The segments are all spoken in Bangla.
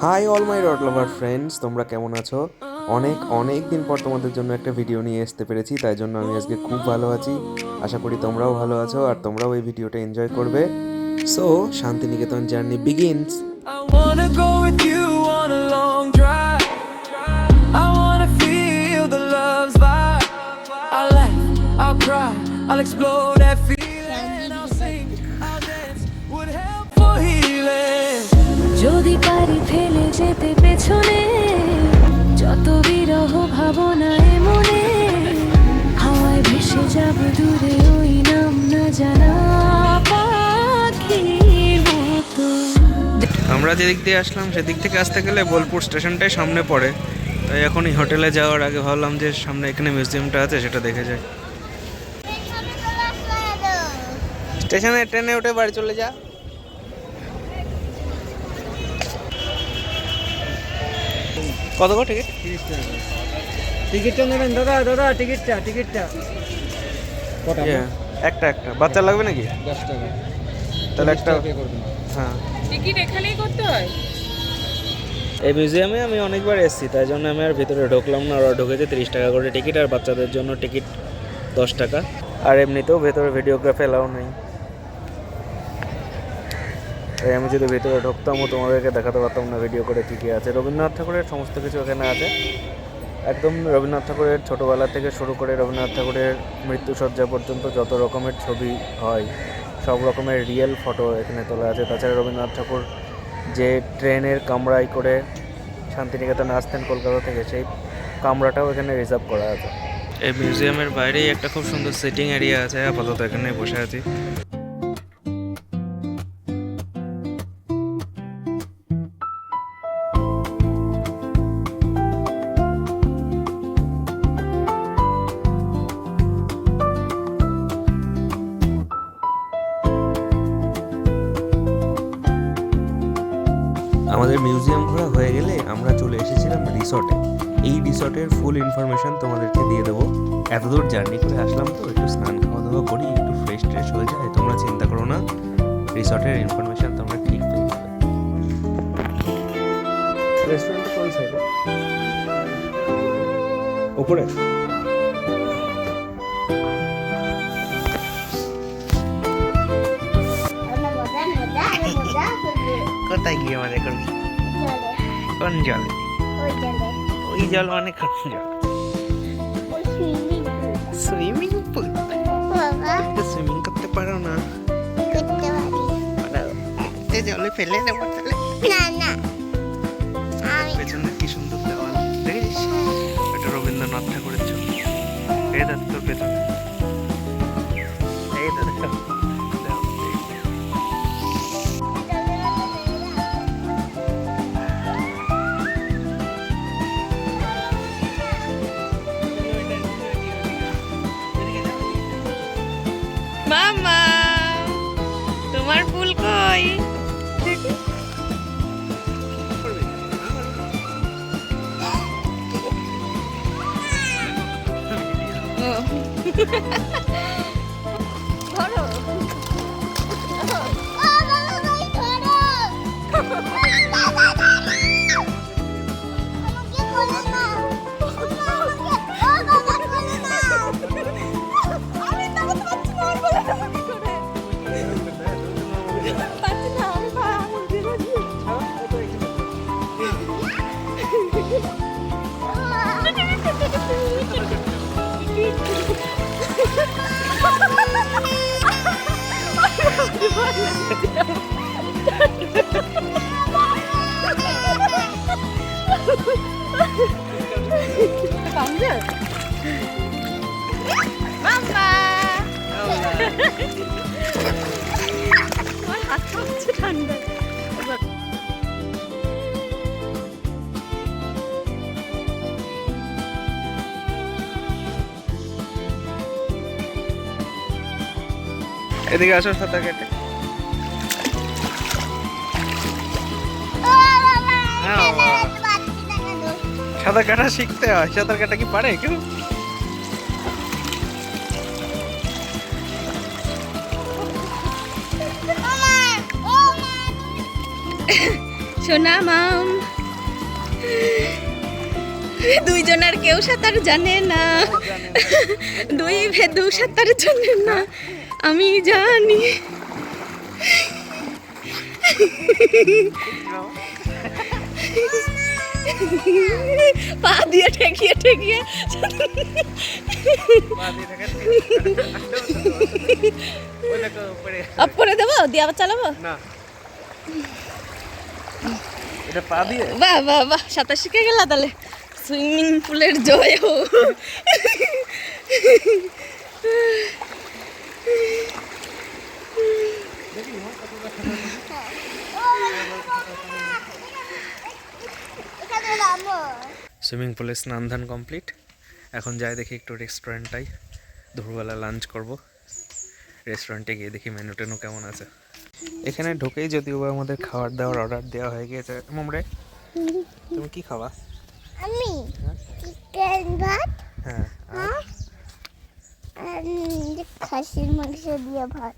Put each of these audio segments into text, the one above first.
High all my rod lover friends, তোমরা কেমন আছো? অনেক অনেক দিন পর তোমাদের জন্য একটা ভিডিও নিয়ে আসতে পেরেছি, তাই জন্য আমি আজকে খুব ভালো আছি। আশা করি তোমরাও ভালো আছো আর তোমরাও এই ভিডিওটা এনজয় করবে। So Shantiniketan journey begins. I wanna go with you on a long drive. I wanna feel the love's vibe. I'll laugh, I'll cry, I'll explore that feeling. I'll sing, I'll dance, would help for healing. যদি পারি ফেলে যেতে পেছনে যত বিরহ ভাবনায় মনে, হাওয়ায় ভেসে যাব দূরে ওই নাম না জানা পাখির মতো। আমরা যেদিক দিয়ে আসলাম সেদিক থেকে আসতে গেলে বোলপুর স্টেশনটাই সামনে পড়ে, তাই এখন এই হোটেলে যাওয়ার আগে ভাবলাম যে সামনে এখানে মিউজিয়ামটা আছে সেটা দেখে যাই। স্টেশনে ট্রেনে উঠে বাড়ি চলে যা। কত গো টিকিট? টিকিটটা নেবেন দাদা? দাদা টিকিটটা কটা? একটা বাচ্চা লাগবে নাকি? 10 টাকা। তাহলে একটা পে করবেন। হ্যাঁ। টিকিট এখানেই করতে হয়? এই মিউজিয়ামে আমি অনেকবার এসেছি, তাই জন্য আমি আর ভিতরে ঢুকলাম না। ওরা ঢুকেছে 30 টাকা করে টিকিট, আর বাচ্চাদের জন্য টিকিট 10 টাকা। আর এমনিতেও ভেতরে ভিডিওগ্রাফি এলাও নেই, তাই আমি যদি ভেতরে ঢুকতামও তোমাদেরকে দেখাতে পারতাম না ভিডিও করে কী কী আছে। রবীন্দ্রনাথ ঠাকুরের সমস্ত কিছু এখানে আছে, একদম রবীন্দ্রনাথ ঠাকুরের ছোটোবেলা থেকে শুরু করে রবীন্দ্রনাথ ঠাকুরের মৃত্যুসজ্জা পর্যন্ত যত রকমের ছবি হয় সব রকমের রিয়েল ফটো এখানে তোলা আছে। তাছাড়া রবীন্দ্রনাথ ঠাকুর যে ট্রেনের কামরায় করে শান্তিনিকেতনে আসতেন কলকাতা থেকে, সেই কামরাটাও এখানে রিজার্ভ করা আছে। এই মিউজিয়ামের বাইরেই একটা খুব সুন্দর সিটিং এরিয়া আছে, আপাতত এখানে বসে আছি। আমাদের মিউজিয়াম ঘোরা হয়ে গেলে আমরা চলে এসেছিলাম রিসর্টে। এই রিসর্টের ফুল ইনফরমেশন তোমাদেরকে দিয়ে দেবো। এত দূর জার্নি করে আসলাম তো একটু স্নান খাওয়া দাওয়া করি, একটু ফ্রেশ ট্রেশ হয়ে যায়। তোমরা চিন্তা করো না, রিসর্টের ইনফরমেশন তোমরা ঠিক পেয়ে যাবে। রেস্টুরেন্ট কোন সাইডে? উপরে? কোথায় গিয়ে মজা করবি? কোন জল? ওই জল মানে কোন জল? Swimming pool. সুইমিং করতে পারো না? জলে ফেলে দেবো তাহলে? পেছনে কি সুন্দর দেওয়াল দেখেছিস? এটা রবীন্দ্রনাথ ঠাকুরের ছবি। এই দেখ তোর পেছনে, এই তো দেখো। মামা, তোমার ফুল কই? মামা, আমার হাত কাঁপছে ঠান্ডা। এদিকে আসো, সাঁতার কেটে। সাঁতার কাটা শিখতে হয়। সাঁতার কাটা কি পারে কেউ? সোনা মাম, দুইজন আর কেউ সাঁতার জানে না, দুই ভেদু সাঁতার জানে না, আমি জানি। পা দিয়ে ঠেকিয়ে ঠেকিয়ে আপ করে দেবো, দিয়ে আবার চালাবো। না, এটা পা দিয়ে। বাহ বাহ বাহ, সাঁতার শিখে গেলা তাহলে। সুইমিং পুলের জয় হো। সুইমিং পুলে স্নান ধান কমপ্লিট। এখন যাই দেখি একটু রেস্টুরেন্টটাই, দুপুরবেলা লাঞ্চ করব। রেস্টুরেন্টে গিয়ে দেখি মেনু টেনু কেমন আছে। এখানে ঢুকেই যদিও বা আমাদের খাবার দাবার অর্ডার দেওয়া হয়ে গিয়েছে। মোমরে, তুমি কি খাবা? আমি চিকেন ভাত হ্যাঁ, আর আর খাসির মাংস দিয়ে ভাত।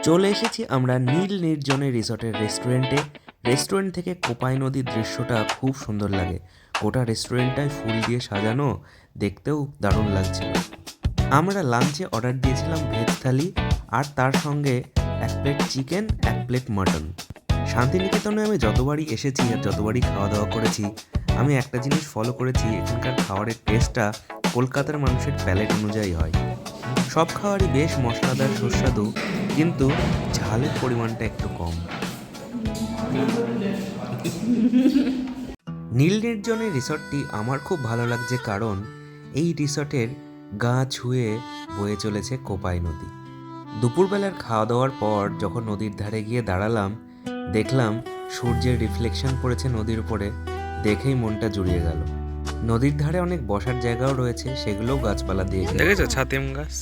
চলে এসেছি আমরা নীল নির্জনের রিসর্টের রেস্টুরেন্টে। রেস্টুরেন্ট থেকে কোপাই নদীর দৃশ্যটা খুব সুন্দর লাগে। গোটা রেস্টুরেন্টটায় ফুল দিয়ে সাজানো, দেখতেও দারুণ লাগছিল। আমরা লাঞ্চে অর্ডার দিয়েছিলাম ভেজ থালি, আর তার সঙ্গে 1 প্লেট চিকেন, 1 প্লেট মাটন। শান্তিনিকেতনে আমি যতবারই এসেছি আর যতবারই খাওয়া দাওয়া করেছি, আমি একটা জিনিস ফলো করেছি, এখানকার খাবারের টেস্টটা কলকাতার মানুষের প্যালেট অনুযায়ী হয়। সব খাবারই বেশ মশলাদার সুস্বাদু, কিন্তু ঝালের পরিমাণটা একটু কম। নীল নির্জনের রিসর্টটি আমার খুব ভালো লাগছে, কারণ এই রিসর্টের গা ছুঁয়ে বয়ে চলেছে কোপাই নদী। দুপুরবেলার খাওয়া দাওয়ার পর যখন নদীর ধারে গিয়ে দাঁড়ালাম, দেখলাম সূর্যের রিফ্লেকশন পড়েছে নদীর উপরে, দেখেই মনটা জুড়িয়ে গেল। নদীর ধারে অনেক বসার জায়গাও রয়েছে, সেগুলোও গাছপালা দিয়ে দেখেছো, ছাতিম গাছ।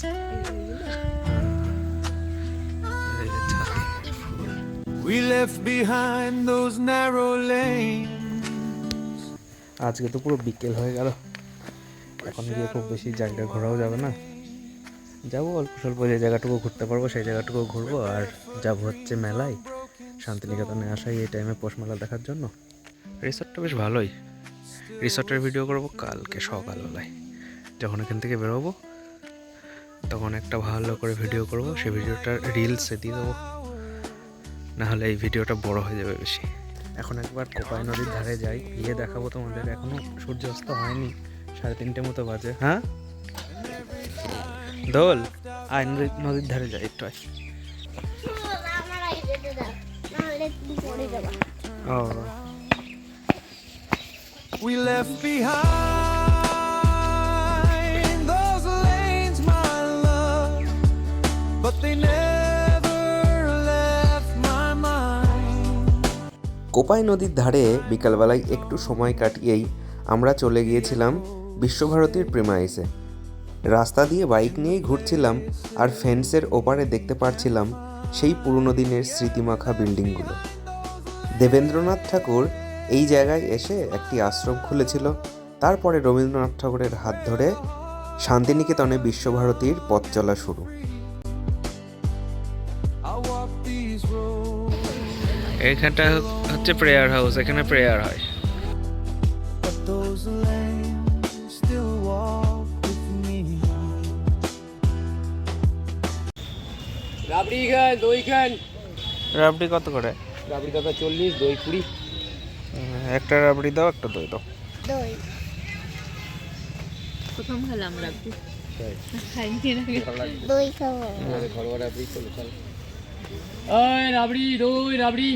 We left behind those narrow lanes. আজকে তো পুরো বিকেল হয়ে গেল, এখন গিয়ে খুব বেশি জায়গা ঘোরাও যাবে না। যাবো অল্প স্বল্প, যে জায়গাটুকু ঘুরতে পারবো সেই জায়গাটুকু ঘুরবো। আর যাবো হচ্ছে মেলায়, শান্তিনিকেতনে আসাই এই টাইমে পৌষ মেলা দেখার জন্য। রিসর্টটা বেশ ভালোই। রিসর্টের ভিডিও করবো কালকে সকালবেলায়, যখন এখান থেকে বেরোবো তখন একটা ভালো করে ভিডিও করব। সেই ভিডিওটা রিলসে দিয়ে দেবো, নাহলে এই ভিডিওটা বড় হয়ে যাবে বেশি। এখন একবার কোপাই নদীর ধারে যাই, গিয়ে দেখাবো তোমাদের। এখনো সূর্যাস্ত হয়নি, 3:30 মতো বাজে। হ্যাঁ দোল, আয় নদীর ধারে যাই একটু। ও, We left behind those lanes, my love, but they never left my mind. Kopai নদীর ধারে বিকালবেলায় একটু সময় কাটিয়েই আমরা চলে গিয়েছিলাম বিশ্বভারতীর প্রেমাইসে। রাস্তা দিয়ে বাইক নিয়েই ঘুরছিলাম, আর ফেন্সের ওপারে দেখতে পাচ্ছিলাম সেই পুরনো দিনের স্মৃতিমাখা বিল্ডিংগুলো। দেবেন্দ্রনাথ ঠাকুর এই জায়গায় এসে একটি আশ্রম খুলেছিল। তারপরে রবীন্দ্রনাথ ঠাকুরের হাত ধরে শান্তিনিকেতনে বিশ্বভারতীর পথ চলা শুরু। I walk these roads, এখানটা হচ্ছে প্রেয়ার হাউস, এখানে প্রেয়ার হয়। but those lanes still walk with me. রাবড়ি খান, দই খান। রাবড়ি কত করে? রাবড়ি দাদা 40, দই 20। একটা রাবড়ি দাও, একটা দই দাও। দই প্রথম খেলাম রাবড়ি, খাইনি আগে। দই খাবো। ঘরোয়া রাবড়ি চলো চল। ওই রাবড়ি, দই, রাবড়ি।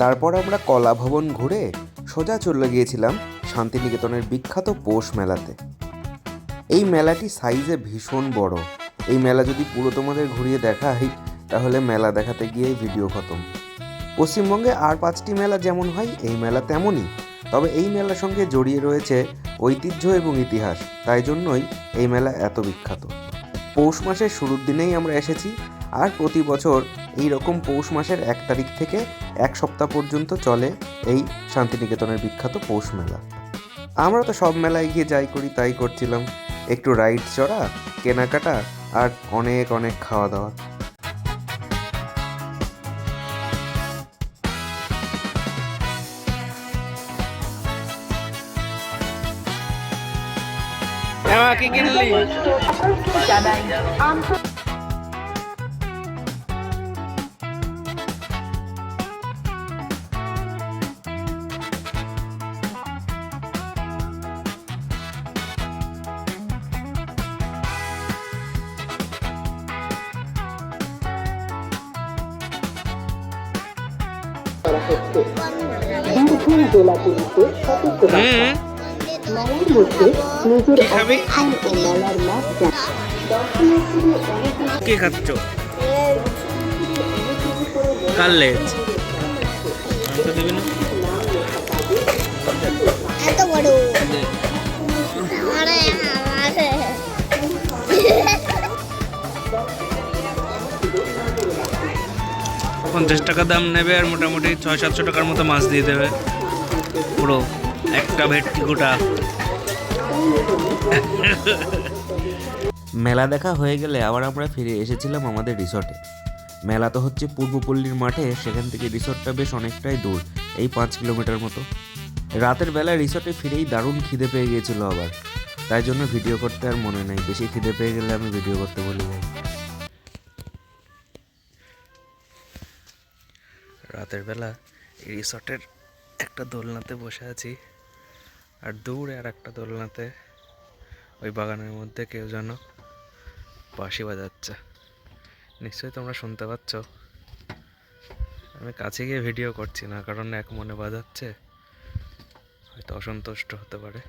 তারপর আমরা কলা ভবন ঘুরে সোজা চলে গিয়েছিলাম শান্তিনিকেতনের বিখ্যাত পৌষ মেলাতে। এই মেলাটি সাইজে ভীষণ বড়। এই মেলা যদি পুরো তোমাদের ঘুরিয়ে দেখাই, তাহলে মেলা দেখাতে গিয়ে ভিডিও খতম। পশ্চিমবঙ্গে আর 5টি মেলা যেমন হয়, এই মেলা তেমনই, তবে এই মেলার সঙ্গে জড়িয়ে রয়েছে ঐতিহ্য এবং ইতিহাস, তাই জন্যই এই মেলা এত বিখ্যাত। পৌষ মাসের শুরুর দিনেই আমরা এসেছি, আর প্রতি বছর এই রকম পৌষ মাসের 1 তারিখ থেকে 1 সপ্তাহ পর্যন্ত চলে এই শান্তিনিকেতনের বিখ্যাত পৌষ মেলা। আমরা তো সব মেলায় গিয়ে যাই করি তাই করছিলাম, একটু রাইড চড়া, কেনাকাটা আর অনেক অনেক খাওয়া দাওয়া। কি কিনলি? কি খাবি? কি খাচ্ছ? কার লেজ? আমাকে দিবি না? এত বড় আরে আরে 50 টাকা দাম নেবে আর মোটামুটি 600-700 টাকার মতো মাছ দিয়ে দেবে পুরো একটা ভেটকি গোটা। মেলা দেখা হয়ে গেলে আবার আমরা ফিরে এসেছিলাম আমাদের রিসর্টে। মেলা তো হচ্ছে পূর্বপল্লীর মাঠে, সেখান থেকে রিসর্টটা বেশ অনেকটাই দূর, এই 5 কিলোমিটার মতো। রাতের বেলা রিসর্টে ফিরেই দারুণ খিদে পেয়ে গিয়েছিল আবার, তাই জন্য ভিডিও করতে আর মনে নেই। বেশি খিদে পেয়ে গেলে আমি ভিডিও করতে বলে যাই। রাতের বেলা এই রিসর্টের একটা দোলনাতে বসে আছি, আর দূরে আর একটা দোলনাতে ওই বাগানের মধ্যে কেউ যেন বাঁশি বাজাচ্ছে। নিশ্চয়ই তোমরা শুনতে পাচ্ছ। আমি কাছে গিয়ে ভিডিও করছি না, কারণ এক মনে বাজাচ্ছে, হয়তো অসন্তুষ্ট হতে পারে।